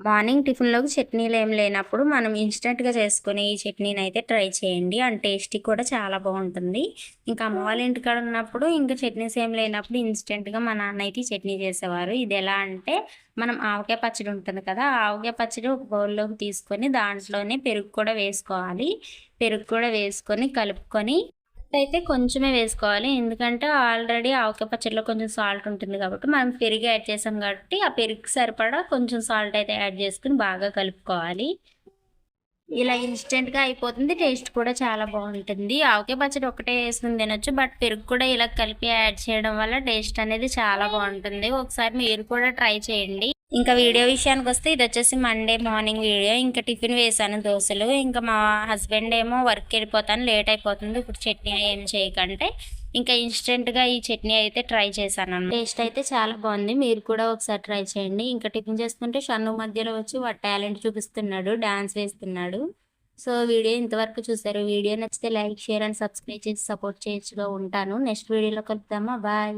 Morning టిఫిన్‌లోకి చట్నీలేం లేనప్పుడు మనం ఇన్‌స్టంట్‌గా చేసుకునే ఈ చట్నీనైతే ట్రై చేయండి. అండ్ టేస్టీ కూడా చాలా బావుంటుంది. ఇంకా అమ్మ వాళ్ళ ఇంటికాడ ఉన్నప్పుడు ఇంకా చట్నీస్ ఏం లేనప్పుడు ఇన్‌స్టంట్‌గా మా నాన్న అయితే ఈ చట్నీ చేసేవారు. ఇదెలా అంటే మనం ఆవకాయ పచ్చడి ఉంటుంది కదా! ఆ ఆవకాయ పచ్చడి ఒక బౌల్‌లోకి తీసుకొని దాంట్లోనే పెరుగు కూడా వేసుకోవాలి. పెరుగు కూడా వేసుకొని కలుపుకొని అయితే కొంచెమే వేసుకోవాలి. ఎందుకంటే ఆల్రెడీ ఆవకాయ పచ్చడిలో కొంచెం సాల్ట్ ఉంటుంది కాబట్టి, మనం పెరుగు యాడ్ చేసాం కాబట్టి, ఆ పెరుగుకి సరిపడా కొంచెం సాల్ట్ అయితే యాడ్ చేసుకొని బాగా కలుపుకోవాలి. ఇలా ఇన్‌స్టంట్‌గా అయిపోతుంది. టేస్ట్ కూడా చాలా బావుంటుంది. ఆవకాయ పచ్చడి ఒక్కటే యేసుకొని తినొచ్చు. బట్ పెరుగు కూడా ఇలా కలిపి యాడ్ చేయడం వల్ల టేస్ట్ అనేది చాలా బావుంటుంది. ఒకసారి మీరు కూడా ట్రై చేయండి. ఇంకా వీడియో విషయానికొస్తే ఇదొచ్చేసి మండే మార్నింగ్ వీడియో. ఇంకా టిఫిన్ వేశాను దోసలు. ఇంకా మా హస్బెండ్ ఏమో వర్క్‌కెళ్ళిపోతాను లేట్ అయిపోతుంది. ఇప్పుడు చట్నీ ఏం చేయకంటే, ఇంకా ఇన్‌స్టంట్‌గా ఈ చట్నీ అయితే ట్రై చేశానన్నమాట. టేస్ట్ అయితే చాలా బావుంది. మీరు కూడా ఒకసారి ట్రై చేయండి. ఇంకా టిఫిన్ చేస్తుంటే షన్ను మధ్యలో వచ్చి వాడి టాలెంట్ చూపిస్తున్నాడు. డాన్స్ వేస్తున్నాడు. సో, వీడియో ఇంతవరకు చూసారు. వీడియో నచ్చితే లైక్, షేర్ అండ్ సబ్స్క్రైబ్ చేసి సపోర్ట్ చేయొచ్చుగా ఉంటాను. నెక్స్ట్ వీడియోలో కలుద్దామా? బాయ్.